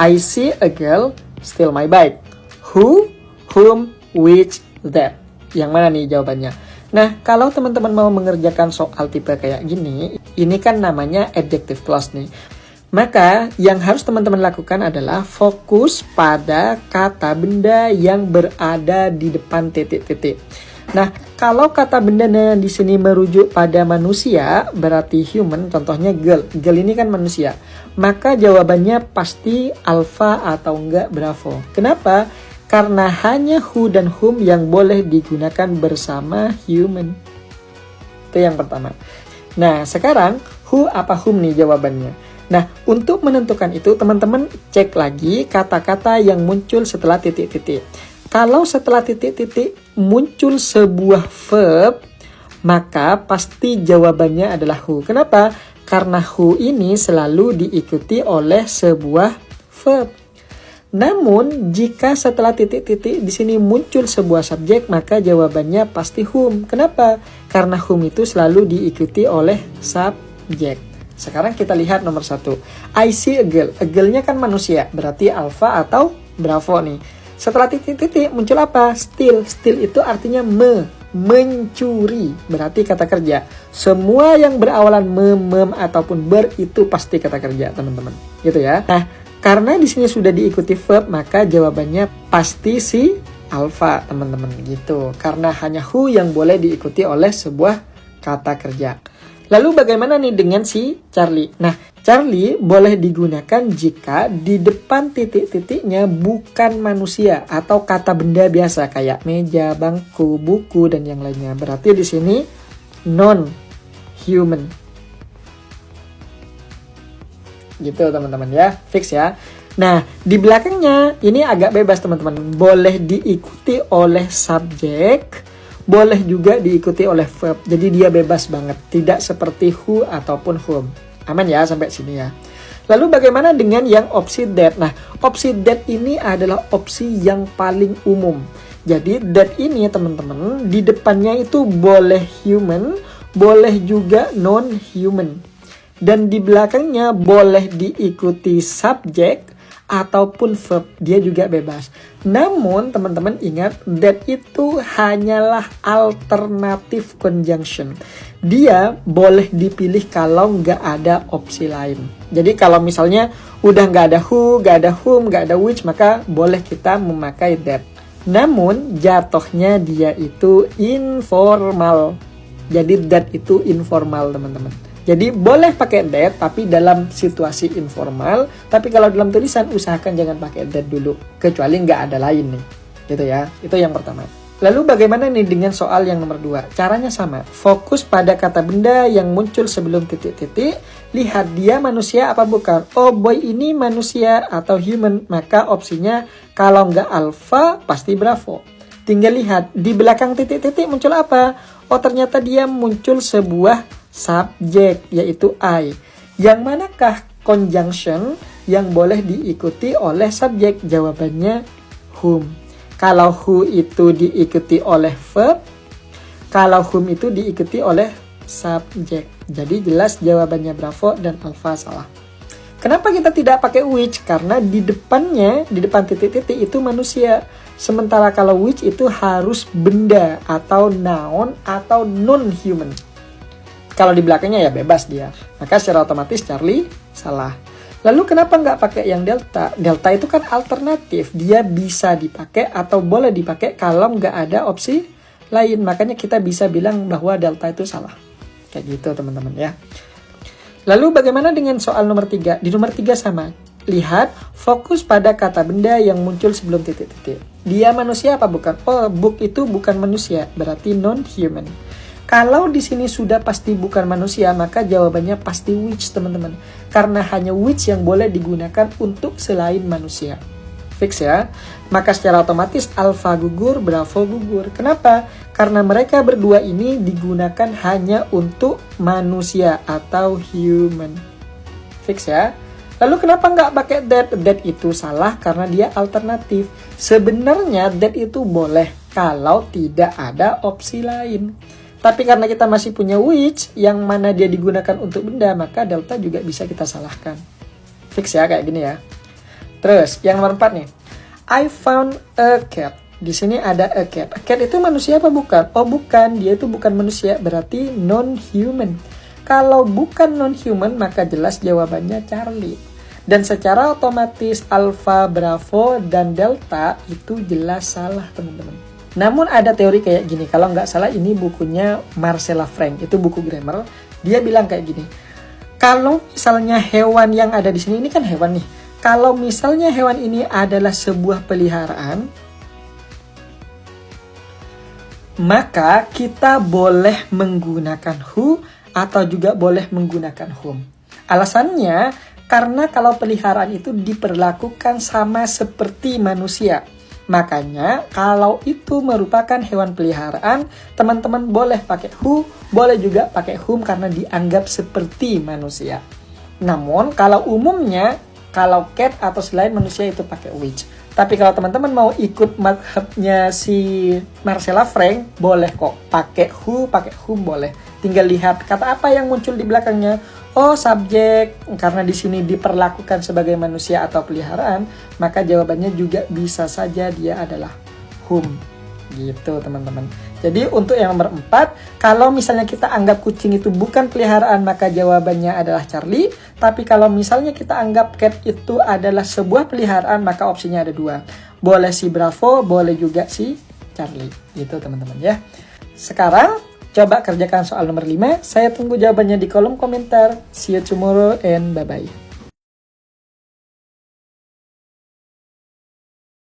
I see a girl steal my bike. Who, whom, which, that. Yang mana nih jawabannya? Nah, kalau teman-teman mau mengerjakan soal tipe kayak gini, ini kan namanya adjective clause nih. Maka yang harus teman-teman lakukan adalah fokus pada kata benda yang berada di depan titik-titik. Nah, kalau kata bendanya di sini merujuk pada manusia, berarti human, contohnya girl. Girl ini kan manusia. Maka jawabannya pasti alpha atau enggak bravo. Kenapa? Karena hanya who dan whom yang boleh digunakan bersama human. Itu yang pertama. Nah, sekarang who apa whom nih jawabannya? Nah, untuk menentukan itu, teman-teman cek lagi kata-kata yang muncul setelah titik-titik. Kalau setelah titik-titik muncul sebuah verb, maka pasti jawabannya adalah who. Kenapa? Karena who ini selalu diikuti oleh sebuah verb. Namun, jika setelah titik-titik di sini muncul sebuah subjek, maka jawabannya pasti whom. Kenapa? Karena whom itu selalu diikuti oleh subjek. Sekarang kita lihat nomor 1. I see a girl. A girl-nya kan manusia, berarti alpha atau bravo nih. Setelah titik-titik muncul apa? Steal. Steal itu artinya mencuri, berarti kata kerja. Semua yang berawalan mem ataupun ber itu pasti kata kerja, teman-teman. Gitu ya. Nah, karena di sini sudah diikuti verb, maka jawabannya pasti si alpha, teman-teman, gitu. Karena hanya who yang boleh diikuti oleh sebuah kata kerja. Lalu bagaimana nih dengan si Charlie? Nah, Charlie boleh digunakan jika di depan titik-titiknya bukan manusia atau kata benda biasa kayak meja, bangku, buku, dan yang lainnya. Berarti di sini non-human. Gitu teman-teman ya, fix ya. Nah, di belakangnya ini agak bebas teman-teman. Boleh diikuti oleh subjek, boleh juga diikuti oleh verb. Jadi dia bebas banget. Tidak seperti who ataupun whom. Aman ya sampai sini ya. Lalu bagaimana dengan yang opsi that? Nah, opsi that ini adalah opsi yang paling umum. Jadi that ini teman-teman di depannya itu boleh human, boleh juga non-human. Dan di belakangnya boleh diikuti subjek ataupun verb, dia juga bebas. Namun teman-teman ingat, that itu hanyalah alternative conjunction. Dia boleh dipilih kalau nggak ada opsi lain. Jadi kalau misalnya udah nggak ada who, nggak ada whom, nggak ada which, maka boleh kita memakai that. Namun jatuhnya dia itu informal. Jadi that itu informal teman-teman. Jadi boleh pakai that tapi dalam situasi informal. Tapi kalau dalam tulisan usahakan jangan pakai that dulu. Kecuali nggak ada lain nih. Gitu ya. Itu yang pertama. Lalu bagaimana nih dengan soal yang nomor 2? Caranya sama. Fokus pada kata benda yang muncul sebelum titik-titik. Lihat dia manusia apa bukan. Oh boy ini manusia atau human. Maka opsinya kalau nggak alpha pasti bravo. Tinggal lihat di belakang titik-titik muncul apa. Oh ternyata dia muncul sebuah subjek yaitu I. Yang manakah conjunction yang boleh diikuti oleh subjek? Jawabannya whom. Kalau who itu diikuti oleh verb, kalau whom itu diikuti oleh subjek. Jadi jelas jawabannya bravo dan alpha salah. Kenapa kita tidak pakai which? Karena di depannya, di depan titik-titik itu manusia. Sementara kalau which itu harus benda atau noun atau non-human. Kalau di belakangnya ya bebas dia. Maka secara otomatis Charlie salah. Lalu kenapa nggak pakai yang delta? Delta itu kan alternatif. Dia bisa dipakai atau boleh dipakai kalau nggak ada opsi lain. Makanya kita bisa bilang bahwa delta itu salah. Kayak gitu teman-teman ya. Lalu bagaimana dengan soal nomor 3? Di nomor 3 sama. Lihat, fokus pada kata benda yang muncul sebelum titik-titik. Dia manusia apa bukan? Oh, book itu bukan manusia. Berarti non-human. Kalau di sini sudah pasti bukan manusia, maka jawabannya pasti which, teman-teman. Karena hanya which yang boleh digunakan untuk selain manusia. Fix ya. Maka secara otomatis alpha gugur, bravo gugur. Kenapa? Karena mereka berdua ini digunakan hanya untuk manusia atau human. Fix ya. Lalu kenapa nggak pakai that? That itu salah karena dia alternatif. Sebenarnya that itu boleh kalau tidak ada opsi lain. Tapi karena kita masih punya which yang mana dia digunakan untuk benda, maka delta juga bisa kita salahkan. Fix ya kayak gini ya. Terus yang nomor 4 nih. I found a cat. Di sini ada a cat. A cat itu manusia apa bukan? Oh bukan, dia itu bukan manusia, berarti non-human. Kalau bukan non-human maka jelas jawabannya Charlie. Dan secara otomatis Alpha, Bravo, dan Delta itu jelas salah teman-teman. Namun ada teori kayak gini, kalau nggak salah ini bukunya Marcella Frank, itu buku grammar. Dia bilang kayak gini, kalau misalnya hewan yang ada di sini, ini kan hewan nih. Kalau misalnya hewan ini adalah sebuah peliharaan, maka kita boleh menggunakan who atau juga boleh menggunakan whom. Alasannya, karena kalau peliharaan itu diperlakukan sama seperti manusia. Makanya kalau itu merupakan hewan peliharaan, teman-teman boleh pakai who, boleh juga pakai whom karena dianggap seperti manusia. Namun kalau umumnya, kalau cat atau selain manusia itu pakai which. Tapi kalau teman-teman mau ikut madhabnya si Marcella Frank, boleh kok pakai who, pakai whom boleh. Tinggal lihat kata apa yang muncul di belakangnya. Oh, subjek, karena di sini diperlakukan sebagai manusia atau peliharaan, maka jawabannya juga bisa saja dia adalah whom. Gitu, teman-teman. Jadi untuk yang nomor 4, kalau misalnya kita anggap kucing itu bukan peliharaan, maka jawabannya adalah Charlie. Tapi kalau misalnya kita anggap cat itu adalah sebuah peliharaan, maka opsinya ada 2. Boleh si Bravo, boleh juga si Charlie. Gitu, teman-teman ya. Sekarang coba kerjakan soal nomor 5. Saya tunggu jawabannya di kolom komentar. See you tomorrow and bye-bye.